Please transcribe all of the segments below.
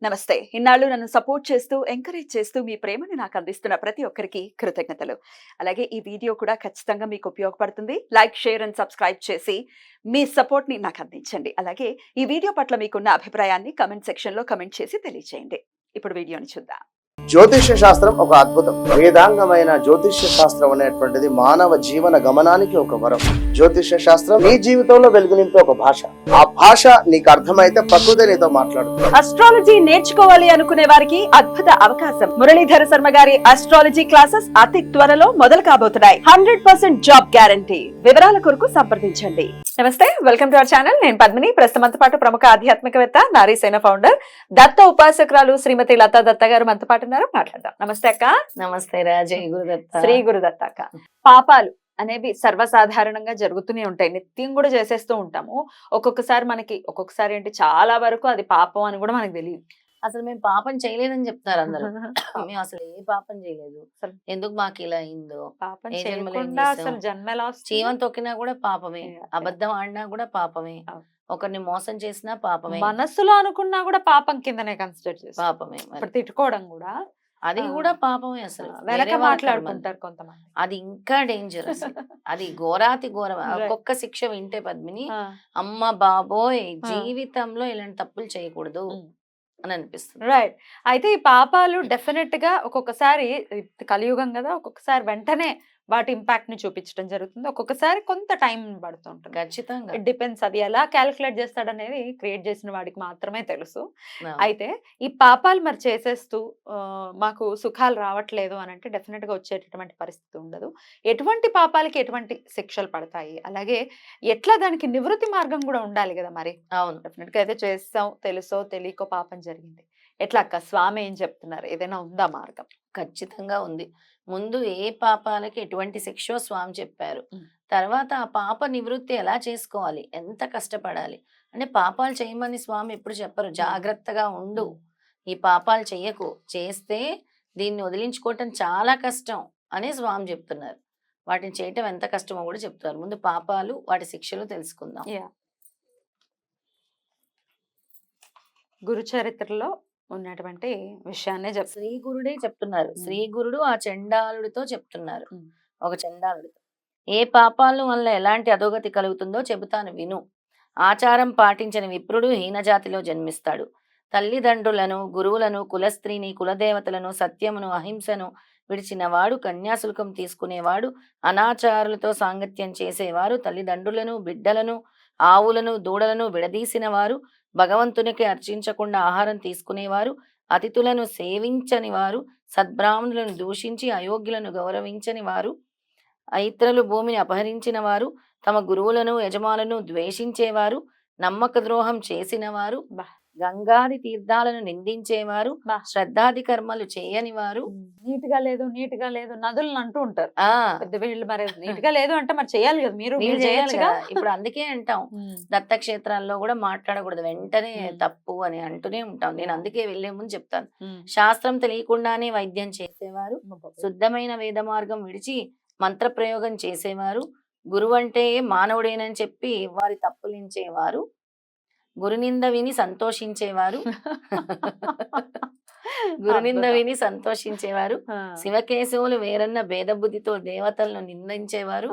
నమస్తే. ఇన్నాళ్ళు నన్ను సపోర్ట్ చేస్తూ, ఎంకరేజ్ చేస్తూ మీ ప్రేమని నాకు అందిస్తున్న ప్రతి ఒక్కరికి కృతజ్ఞతలు. అలాగే ఈ వీడియో కూడా ఖచ్చితంగా మీకు ఉపయోగపడుతుంది. లైక్, షేర్ అండ్ సబ్స్క్రైబ్ చేసి మీ సపోర్ట్‌ని నాకు అందించండి. అలాగే ఈ వీడియో పట్ల మీకున్న అభిప్రాయాన్ని కామెంట్ సెక్షన్‌లో కామెంట్ చేసి తెలియజేయండి. ఇప్పుడు వీడియోని చూద్దాం. జ్యోతిష్య శాస్త్రం ఒక అద్భుతం. వేదాంగమైన జ్యోతిష్య శాస్త్రం అనేటువంటిది మానవ జీవన గమనానికి ఒక వరం. జ్యోతిష్య శాస్త్రం నీ జీవితంలో వెలుగునింపే ఒక భాష. ఆ భాష నీకు అర్థమైతే ప్రకృతి నీతో మాట్లాడుతుంది. అస్ట్రాలజీ నేర్చుకోవాలి అనుకునే వారికి అద్భుత అవకాశం. మురళీధర శర్మ గారి అస్ట్రాలజీ క్లాసెస్ అతి త్వరలో మొదలు కాబోతున్నాయి. 100% జాబ్ గ్యారంటీ. వివరాల కొరకు సంప్రదించండి. నమస్తే, వెల్కమ్ టు అవర్ ఛానల్. నేను పద్మిని. ప్రస్తుతంతో పాటు ప్రముఖ ఆధ్యాత్మికవేత్త, నారీసేన ఫౌండర్, దత్త ఉపాసకురాలు శ్రీమతి లతా దత్త గారు మనతో పాటు ఉన్నారు. మాట్లాడదాం. నమస్తే అక్క. నమస్తే రా. జై గురుదత్త. శ్రీ గురుదత్త అక్క. పాపాలు అనేవి సర్వసాధారణంగా జరుగుతూనే ఉంటాయి. నిత్యం కూడా చేసేస్తూ ఉంటాము. ఒక్కొక్కసారి ఏంటి, చాలా వరకు అది పాపం అని కూడా మనకు తెలియదు. అసలు మేము పాపం చేయలేదని చెప్తారు అందరూ. మేము అసలు ఏ పాపం చేయలేదు, ఎందుకు మాకు ఇలా అయిందో. పాపం ఏ జన్మలో ఏం చేయకుండా చేసాం? అసలు జన్మ ఎలా వస్తుంది? జీవం తొక్కినా కూడా పాపమే, Yeah. అబద్ధం ఆడినా కూడా పాపమే, అవును. ఒకరిని మోసం చేసినా పాపమే, మనస్సులో అనుకున్నా కూడా పాపం కిందనే కన్సిడర్ చేస్తాం. పాపమే. మరి ఇప్పుడు తిట్టుకోవడం కూడా అది కూడా పాపమే. అసలు వెనక వేరే వాళ్ళ కర్మ. మాట్లాడుకుంటారు కొంతమంది. అది ఇంకా డేంజర్ అసలు. అది ఘోరాతి ఘోరం. Right. ఒక్కొక్క శిక్ష వింటే పద్మిని, ఆ, అమ్మ బాబోయ్, ఆ. జీవితంలో ఇలాంటి తప్పులు చేయకూడదు ఉమ్. అని అనిపిస్తుంది. రైట్. అయితే ఈ పాపాలు డెఫినెట్ గా ఒక్కొక్కసారి, కలియుగం కదా, ఒక్కొక్కసారి వెంటనే వాటి ఇంపాక్ట్ ని చూపించడం జరుగుతుంది. ఒక్కొక్కసారి కొంత టైం పడుతుంటుంది. ఖచ్చితంగా. It depends. అది ఎలా క్యాలిక్యులేట్ చేస్తాడనేది క్రియేట్ చేసిన వాడికి మాత్రమే తెలుసు. అవును. అయితే ఈ పాపాలు మరి చేసేస్తూ మాకు సుఖాలు రావట్లేదు అని అంటే డెఫినెట్ గా వచ్చేటటువంటి పరిస్థితి ఉండదు. ఎటువంటి పాపాలకి ఎటువంటి శిక్షలు పడతాయి, అలాగే ఎట్లా దానికి నివృత్తి మార్గం కూడా ఉండాలి కదా మరి. అవును. డెఫినెట్ గా అయితే చేస్తాం, తెలుసో తెలియకో పాపం జరిగింది. ఎట్లా అక్క, స్వామి ఏం చెప్తున్నారు? ఏదైనా ఉందా మార్గం? ఖచ్చితంగా ఉంది. ముందు ఏ పాపాలకి ఎటువంటి శిక్షో స్వామి చెప్పారు. తర్వాత ఆ పాప నివృత్తి ఎలా చేసుకోవాలి, ఎంత కష్టపడాలి అంటే, పాపాలు చేయమని స్వామి ఎప్పుడు చెప్పరు. జాగ్రత్తగా ఉండు, ఈ పాపాలు చెయ్యకు, చేస్తే దీన్ని వదిలించుకోవటం చాలా కష్టం అని స్వామి చెప్తున్నారు. వాటిని చేయటం ఎంత కష్టమో కూడా చెప్తారు. ముందు పాపాలు, వాటి శిక్షలు తెలుసుకుందాం. గురు చరిత్రలో ఉన్నటువంటి విషయాన్నే చెప్తారు. శ్రీ గురుడే చెప్తున్నారు. శ్రీ గురుడు ఆ చండాలుడితో చెప్తున్నారు. ఒక చండాలుడితో ఏ పాపాల వల్ల ఎలాంటి అధోగతి కలుగుతుందో చెబుతాను విను. ఆచారం పాటించని విప్రుడు హీనజాతిలో జన్మిస్తాడు. తల్లిదండ్రులను, గురువులను, కులస్త్రీని, కులదేవతలను, సత్యమును, అహింసను విడిచినవాడు, కన్యాశుల్కం తీసుకునేవాడు, అనాచారులతో సాంగత్యం చేసేవారు, తల్లిదండ్రులను, బిడ్డలను, ఆవులను, దూడలను విడదీసిన వారు, భగవంతునికి అర్చించకుండా ఆహారం తీసుకునేవారు, అతిథులను సేవించని వారు, సద్బ్రాహ్మణులను దూషించి అయోగ్యులను గౌరవించని వారు, ఇతరులు భూమిని అపహరించిన వారు, తమ గురువులను, యజమానులను ద్వేషించేవారు, నమ్మక ద్రోహం చేసిన వారు, గంగాది తీర్థాలను నిందించేవారు, శ్రద్ధాది కర్మలు చేయని వారు. నీట్ గా లేదు నదులను అంటూ ఉంటారు ఆ పెద్ద వీళ్ళు. మరి నీట్ గా లేదు అంటే మరి చేయాలి కదా, మీరు మీరు చేయాలి చేయొచ్చుగా. కదా. ఇప్పుడు అందుకే అంటాం, దత్తక్షేత్రాల్లో కూడా మాట్లాడకూడదు, వెంటనే తప్పు అని అంటూనే ఉంటాం. నేను అందుకే వెళ్లే ముందు చెప్తాను, శాస్త్రం తెలియకుండానే వైద్యం చేసేవారు, శుద్ధమైన వేద మార్గం విడిచి మంత్ర ప్రయోగం చేసేవారు, గురువు అంటే మానవుడేనని చెప్పి వారి తప్పులించేవారు, గురునింద విని సంతోషించేవారు గురునింద విని సంతోషించేవారు, శివకేశవులు వేరన్న భేద బుద్ధితో దేవతలను నిందించేవారు.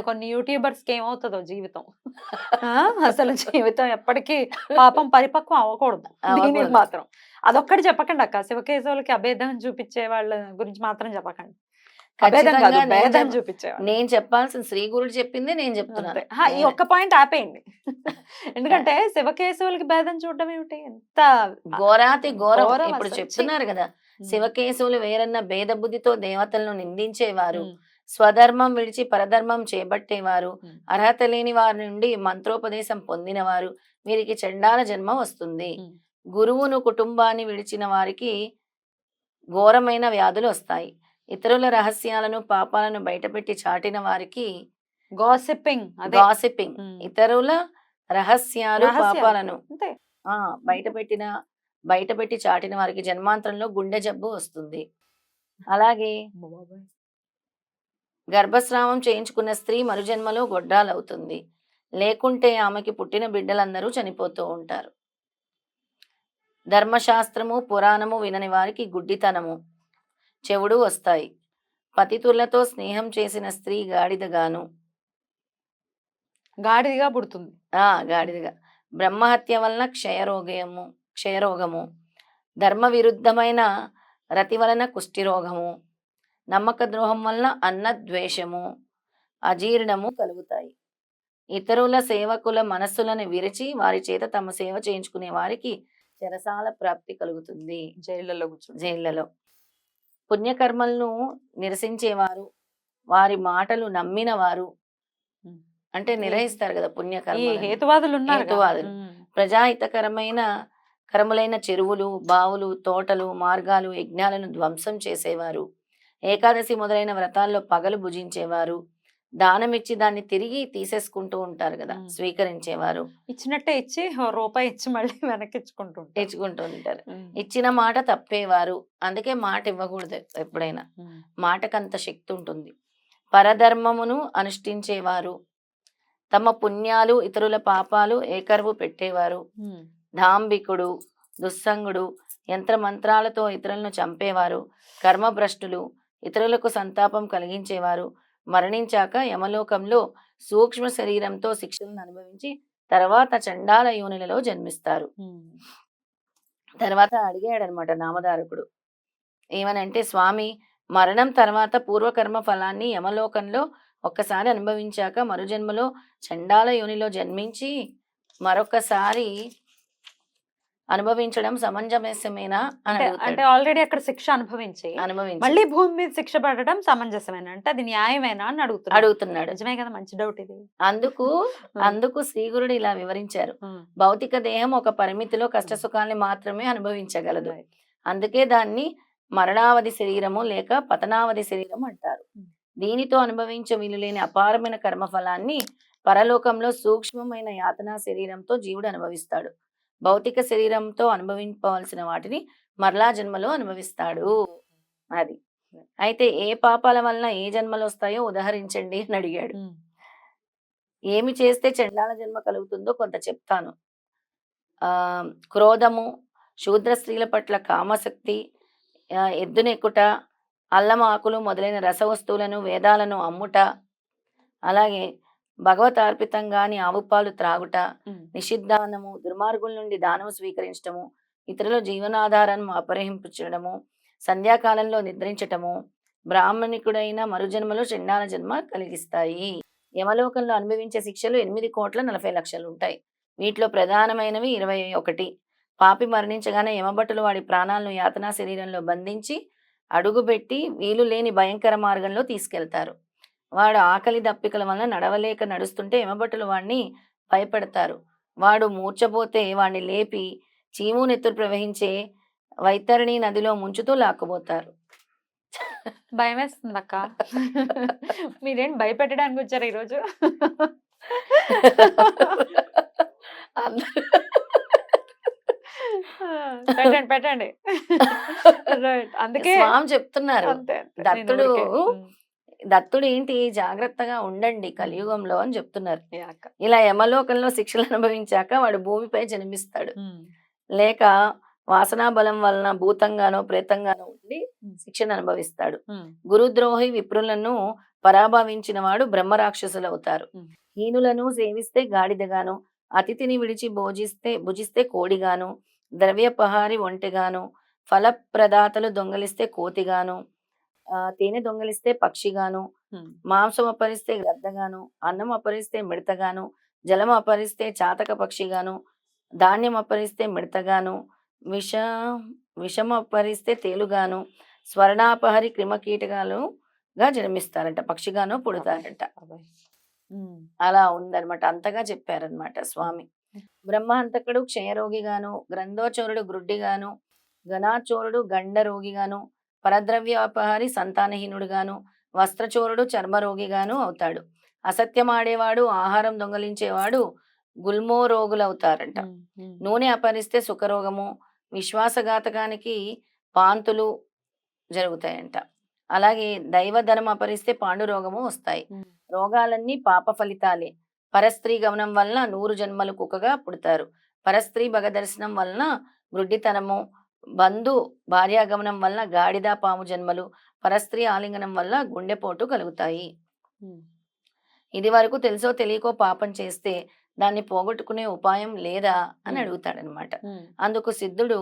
కొన్ని యూట్యూబర్స్ కి ఏమవుతుందో జీవితం. అసలు జీవితం ఎప్పటికీ పాపం పరిపక్వం అవ్వకూడదు. దీనికి మాత్రం అదొక్కటి చెప్పకండి అక్క. శివకేశవులకి అభేదం చూపించే వాళ్ళ గురించి మాత్రం చెప్పకండి. నేను చెప్పాల్సిన శ్రీ గురుడు చెప్పింది నేను చెప్తున్నాను. ఈ ఒక్క పాయింట్ ఆపేయండి. ఎందుకంటే శివకేశవులకి భేదం చూడడం ఏమిటి, ఎంత ఘోరాతి ఘోరం. ఘోరం ఇప్పుడు అసలు. చెప్తున్నారు కదా, శివకేశవులు వేరన్న భేద బుద్ధితో దేవతలను నిందించేవారు, స్వధర్మం విడిచి పరధర్మం చేపట్టేవారు, అర్హత లేని వారి నుండి మంత్రోపదేశం పొందినవారు, వీరికి చండాల జన్మ వస్తుంది. గురువును, కుటుంబాన్ని విడిచిన వారికి ఘోరమైన వ్యాధులు వస్తాయి. ఇతరుల రహస్యాలను, పాపాలను బయటపెట్టి చాటిన వారికి గాసిపింగ్. ఇతరుల రహస్యాలు, రహస్యాలు. పాపాలను అంతే. బయటపెట్టి చాటిన వారికి జన్మాంతరంలో గుండె జబ్బు వస్తుంది. అలాగే గర్భస్రావం చేయించుకున్న స్త్రీ మరుజన్మలో గొడ్రాలవుతుంది. లేకుంటే ఆమెకి పుట్టిన బిడ్డలందరూ చనిపోతూ ఉంటారు. ధర్మశాస్త్రము పురాణము వినని వారికి గుడ్డితనము చెవుడు వస్తాయి. పతితులతో స్నేహం చేసిన స్త్రీ గాడిదగాను. గాడిదిగా పుడుతుంది. గాడిదగా. బ్రహ్మహత్య వలన క్షయరోగము. ధర్మ విరుద్ధమైన రతి వలన కుష్ఠిరోగము. నమ్మక ద్రోహం వలన అన్నద్వేషము అజీర్ణము కలుగుతాయి. ఇతరుల సేవకుల మనస్సులను విరిచి వారి చేత తమ సేవ చేయించుకునే వారికి చెరసాల ప్రాప్తి కలుగుతుంది. జైళ్లలో పుణ్యకర్మలను నిరసించేవారు, వారి మాటలు నమ్మిన వారు, అంటే నిర్వహిస్తారు కదా పుణ్యకర్మ. హేతువాదులు ఉన్నారు. హేతువాదులు ప్రజాహితకరమైన కర్మలైన చెరువులు, బావులు, తోటలు, మార్గాలు, యజ్ఞాలను ధ్వంసం చేసేవారు, ఏకాదశి మొదలైన వ్రతాల్లో పగలు భుజించేవారు, దానమిచ్చి దాన్ని తిరిగి తీసేసుకుంటూ ఉంటారు కదా, స్వీకరించేవారు. ఇచ్చినట్టే ఇచ్చి రూపాయి ఇచ్చి మళ్ళీ వెనక్కి తెచ్చుకుంటూ ఉంటారు. ఇచ్చిన మాట తప్పేవారు. అందుకే మాట ఇవ్వకూడదు ఎప్పుడైనా. మాటకంత శక్తి ఉంటుంది. పరధర్మమును అనుష్ఠించేవారు, తమ పుణ్యాలు ఇతరుల పాపాలు ఏకరువు పెట్టేవారు, ధాంబికుడు, దుస్సంగుడు, యంత్రమంత్రాలతో ఇతరులను చంపేవారు, కర్మభ్రష్టులు, ఇతరులకు సంతాపం కలిగించేవారు, మరణించాక యమలోకంలో సూక్ష్మ శరీరంతో శిక్షలను అనుభవించి తర్వాత చండాల యోనిలలో జన్మిస్తారు. తర్వాత అడిగాడనమాట నామధారకుడు, ఏమనంటే, స్వామి, మరణం తర్వాత పూర్వకర్మ ఫలాన్ని యమలోకంలో ఒక్కసారి అనుభవించాక మరుజన్మలో చండాల యోనిలో జన్మించి మరొకసారి అనుభవించడం సమంజసమేనా అని అంటే ఆల్రెడీ అక్కడ శిక్ష అనుభవించి మళ్ళీ భూమి మీద శిక్ష పడడం సమంజసమేనా, అంటే అది న్యాయమేనా అని అడుగుతున్నాడు. నిజమే కదా, మంచి డౌట్ ఇది. అందుకు శ్రీగురుడు ఇలా వివరించారు. భౌతిక దేహం ఒక పరిమితిలో కష్టసుఖాన్ని మాత్రమే అనుభవించగలదు. అందుకే దాన్ని మరణావధి శరీరము లేక పతనావధి శరీరం అంటారు. దీనితో అనుభవించ వీలులేని అపారమైన కర్మఫలాన్ని పరలోకంలో సూక్ష్మమైన యాతనా శరీరంతో జీవుడు అనుభవిస్తాడు. భౌతిక శరీరంతో అనుభవించవలసిన వాటిని మరలా జన్మలో అనుభవిస్తాడు. అది అయితే ఏ పాపాల వలన ఏ జన్మలు వస్తాయో ఉదాహరించండి అని అడిగాడు. ఏమి చేస్తే చండాల జన్మ కలుగుతుందో కొంత చెప్తాను. క్రోధము, శూద్ర స్త్రీల పట్ల కామశక్తి, ఎద్దునెక్కుట, అల్లం ఆకులు మొదలైన రసవస్తువులను వేదాలను అమ్ముట, అలాగే భగవతార్పితంగాని ఆవు పాలు త్రాగుట, నిషిద్ధానము, దుర్మార్గుల నుండి దానము స్వీకరించటము, ఇతరుల జీవనాధారాన్ని అపహరించడము, సంధ్యాకాలంలో నిద్రించటము, బ్రాహ్మణికుడైన మరుజన్మలో చండాల జన్మ కలిగిస్తాయి. యమలోకంలో అనుభవించే శిక్షలు 8,40,00,000 ఉంటాయి. వీటిలో ప్రధానమైనవి 21. పాపి మరణించగానే యమభటులు వాడి ప్రాణాలను యాతనా శరీరంలో బంధించి అడుగుబెట్టి వీలు లేని భయంకర మార్గంలో తీసుకెళ్తారు. వాడు ఆకలి దప్పికల వలన నడవలేక నడుస్తుంటే యమభటులు వాడిని భయపెడతారు. వాడు మూర్చపోతే వాడిని లేపి చీము నెత్తురు ప్రవహించే వైతరణి నదిలో ముంచుతూ లాక్కుపోతారు. భయం వేస్తుంది అక్క. మీరేం భయపెట్టడానికి వచ్చారు ఈరోజు? పెట్టండి. అందుకే చెప్తున్నారు దత్తుడు ఏంటి, జాగ్రత్తగా ఉండండి కలియుగంలో అని చెప్తున్నారు. ఇలా యమలోకంలో శిక్షలు అనుభవించాక వాడు భూమిపై జన్మిస్తాడు. లేక వాసనా బలం వలన భూతంగానో ప్రేతంగానో ఉండి శిక్షను అనుభవిస్తాడు. గురుద్రోహి విప్రులను పరాభవించిన వాడు బ్రహ్మ రాక్షసులు అవుతారు. హీనులను సేవిస్తే గాడిదగాను, అతిథిని విడిచి భుజిస్తే కోడిగాను, ద్రవ్యపహారి ఒంటెగాను, ఫలప్రదాతలు దొంగలిస్తే కోతిగాను, తేనె దొంగలిస్తే పక్షిగాను, మాంసం అపరిస్తే గ్రద్దగాను, అన్నం అపరిస్తే మిడతగాను, జలం అపరిస్తే చాతక పక్షిగాను, ధాన్యం అపరిస్తే మిడతగాను, విషం అపరిస్తే తేలుగాను, స్వర్ణాపహరి క్రిమకీటకాలుగా జన్మిస్తారంట, పక్షిగాను పుడతారంట. అలా ఉందన్నమాట. అంతగా చెప్పారనమాట స్వామి. బ్రహ్మహంతకుడు క్షయరోగిగాను, గ్రంథోచోరుడు గ్రుడ్డిగాను, ఘనాచోరుడు గండ రోగిగాను, పరద్రవ్యాపహారి సంతానహీనుడుగాను, వస్త్రచోరుడు చర్మరోగిగాను అవుతాడు. అసత్యమాడేవాడు, ఆహారం దొంగలించేవాడు గుల్మో రోగులవుతారంట. నూనె అపరిస్తే సుఖరోగము, విశ్వాసఘాతకానికి వాంతులు జరుగుతాయంట. అలాగే దైవధనం అపరిస్తే పాండురోగము వస్తాయి. రోగాలన్నీ పాప ఫలితాలే. పరస్త్రీ గమనం వలన 100 జన్మలు కుక్కగా పుడతారు. పరస్త్రీ భగ దర్శనం వలన గ్రుడ్డితనము, బంధు భార్యాగమనం వలన గాడిద పాము జన్మలు, పరస్త్రీ ఆలింగనం వల్ల గుండెపోటు కలుగుతాయి. ఇది వరకు తెలుసో తెలియకో పాపం చేస్తే దాన్ని పోగొట్టుకునే ఉపాయం లేదా అని అడుగుతాడనమాట. అందుకు సిద్ధుడు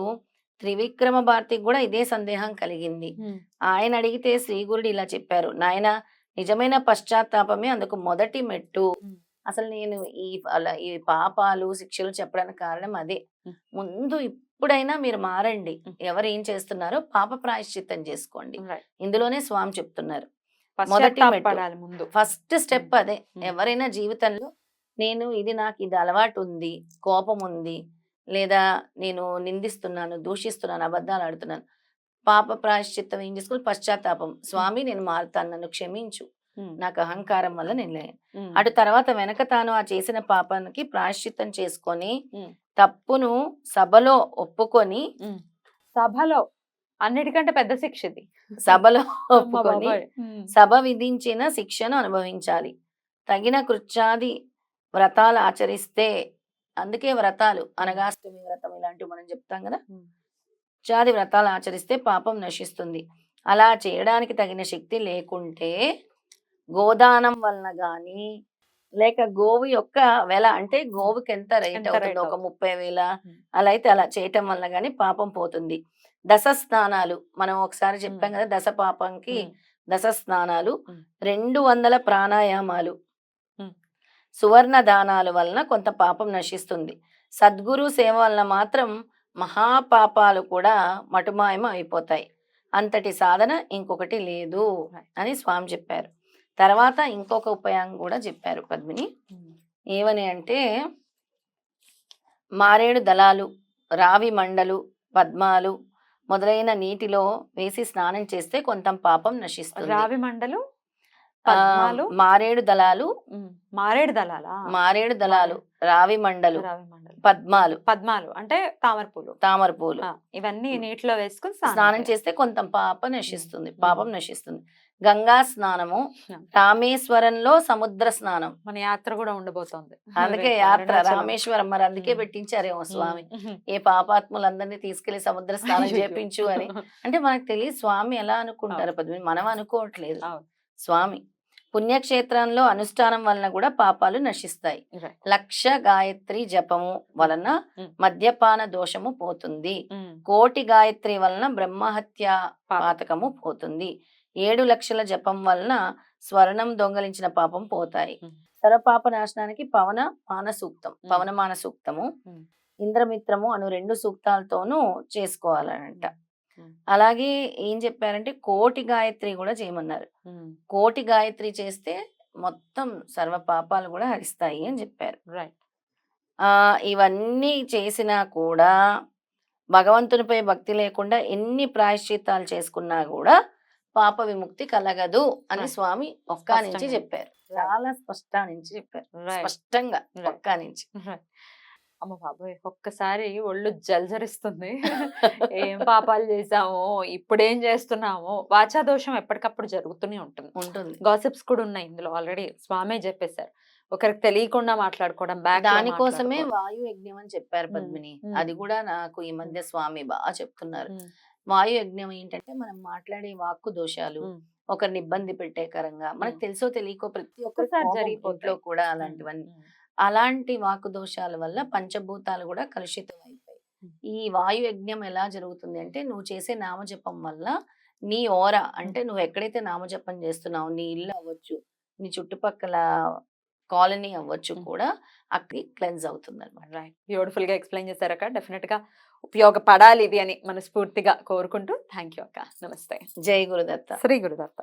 త్రివిక్రమ భారతికి కూడా ఇదే సందేహం కలిగింది. ఆయన అడిగితే శ్రీగురుడు ఇలా చెప్పారు, నాయన నిజమైన పశ్చాత్తాపమే అందుకు మొదటి మెట్టు. అసలు నేను ఈ పాపాలు శిక్షలు చెప్పడానికి కారణం అదే. ముందు ఇప్పుడైనా మీరు మారండి, ఎవరు ఏం చేస్తున్నారో పాప ప్రాయశ్చిత్తం చేసుకోండి. ఇందులోనే స్వామి చెప్తున్నారు మొదటి మెట్టు, ఫస్ట్ స్టెప్ అదే. ఎవరైనా జీవితంలో నేను నాకు ఇది అలవాటు ఉంది, కోపం ఉంది, లేదా నేను నిందిస్తున్నాను, దూషిస్తున్నాను, అబద్ధాలు ఆడుతున్నాను, పాప ప్రాయశ్చిత్తం ఏం చేసుకోవాలి? పశ్చాత్తాపం. స్వామి నేను మారుతాను, నన్ను క్షమించు, నాకు అహంకారం వల్ల నేను లేను. అటు తర్వాత వెనక తాను ఆ చేసిన పాపానికి ప్రాయశ్చిత్తం చేసుకొని తప్పును సభలో ఒప్పుకొని, సభలో అన్నిటికంటే పెద్ద శిక్ష ఇది, సభలో ఒప్పుకొని సభ విధించిన శిక్షను అనుభవించాలి. తగిన కృత్యాది వ్రతాలు ఆచరిస్తే, అందుకే వ్రతాలు అనగాష్టమి వ్రతం ఇలాంటివి మనం చెప్తాం కదా, కృత్యాది వ్రతాలు ఆచరిస్తే పాపం నశిస్తుంది. అలా చేయడానికి తగిన శక్తి లేకుంటే గోదానం వలన గాని, లేక గోవు యొక్క వెల అంటే గోవుకి ఎంత రేట్ అవుతుంది, ఒక 30,000 అలా అయితే అలా చేయటం వల్ల గాని పాపం పోతుంది. దశ స్నానాలు మనం ఒకసారి చెప్పాం కదా, దశ పాపంకి దశ స్నానాలు, 200 ప్రాణాయామాలు, సువర్ణ దానాల వలన కొంత పాపం నశిస్తుంది. సద్గురు సేవ వలన మాత్రం మహాపాపాలు కూడా మటుమాయమ అయిపోతాయి. అంతటి సాధన ఇంకొకటి లేదు అని స్వామి చెప్పారు. తర్వాత ఇంకొక ఉపాయం కూడా చెప్పారు పద్మిని. ఏమని అంటే, మారేడు దళాలు, రావి మండలు, పద్మాలు మొదలైన నీటిలో వేసి స్నానం చేస్తే కొంత పాపం నశిస్తుంది. రావి మండలు, మారేడు దళాలు, మారేడు దళాలు, రావి మండలు, పద్మాలు అంటే తామర పూలు ఇవన్నీ నీటిలో వేసుకుని స్నానం చేస్తే కొంత పాపం నశిస్తుంది, పాపం నశిస్తుంది. గంగా స్నానము, రామేశ్వరంలో సముద్ర స్నానం. మన యాత్ర కూడా ఉండబోతోంది, అందుకే యాత్ర రామేశ్వరం, మరి అందుకే పెట్టించారేమో స్వామి, ఏ పాపాత్ములందరినీ తీసుకెళ్లి సముద్ర స్నానం చేపించు అని. అంటే మనకు తెలియదు స్వామి ఎలా అనుకుంటారు పద్మిని, మనం అనుకోవట్లేదు. స్వామి పుణ్యక్షేత్రంలో అనుష్ఠానం వలన కూడా పాపాలు నశిస్తాయి. 1,00,000 గాయత్రి జపము వలన మద్యపాన దోషము పోతుంది. 1,00,000 గాయత్రి వలన బ్రహ్మహత్య పాతకము పోతుంది. 7,00,000 జపం వలన స్వర్ణం దొంగలించిన పాపం పోతాయి. సర్వపాప నాశనానికి పవనమాన సూక్తము, ఇంద్రమిత్రము అను 2 సూక్తాలతోనూ చేసుకోవాలనంట. అలాగే ఏం చెప్పారంటే 1,00,000 గాయత్రి కూడా చేయమన్నారు. 1,00,000 గాయత్రి చేస్తే మొత్తం సర్వ పాపాలు కూడా హరిస్తాయి అని చెప్పారు. ఇవన్నీ చేసినా కూడా భగవంతునిపై భక్తి లేకుండా ఎన్ని ప్రాయశ్చిత్తాలు చేసుకున్నా కూడా పాప విముక్తి కలగదు అని స్వామి ఒక్క నుంచి చెప్పారు. చాలా స్పష్టంగా ఒక్క నుంచి. అమ్మ బాబోయ్, ఒక్కసారి ఒళ్ళు జల్జరిస్తుంది. ఏం పాపాలు చేసామో, ఇప్పుడేం చేస్తున్నామో. వాచా దోషం ఎప్పటికప్పుడు జరుగుతూనే ఉంటుంది. గాసిప్స్ కూడా ఉన్నాయి ఇందులో, ఆల్రెడీ స్వామే చెప్పేశారు. ఒకరికి తెలియకుండా మాట్లాడుకోవడం, దానికోసమే వాయు యజ్ఞం అని చెప్పారు పద్మిని. అది కూడా నాకు ఈ మధ్య స్వామి బాగా చెప్తున్నారు. వాయు యజ్ఞం ఏంటంటే, మనం మాట్లాడే వాక్కు దోషాలు, ఒకరిని ఇబ్బంది పెట్టేకరంగా, మనకు తెలుసో తెలియకో ప్రతి ఒక్కసారి జరిగిపోట్లో కూడా అలాంటివన్నీ, అలాంటి వాక్కు దోషాల వల్ల పంచభూతాలు కూడా కలుషితం అయిపోయి. ఈ వాయు యజ్ఞం ఎలా జరుగుతుంది అంటే, నువ్వు చేసే నామజపం వల్ల నీ ఓరా అంటే నువ్వు ఎక్కడైతే నామజపం చేస్తున్నావు, నీ ఇల్లు అవ్వచ్చు, నీ చుట్టుపక్కల కాలనీ అవ్వచ్చు, కూడా అక్కడి క్లెన్స్ అవుతుంది అనమాట. బ్యూటిఫుల్ గా ఎక్స్ప్లెయిన్ చేశారక్క. డెఫినెట్ గా ఉపయోగపడాలి ఇది అని మనస్ఫూర్తిగా కోరుకుంటూ, థ్యాంక్ యూ అక్క. నమస్తే. జై గురుదత్త. శ్రీ గురుదత్త.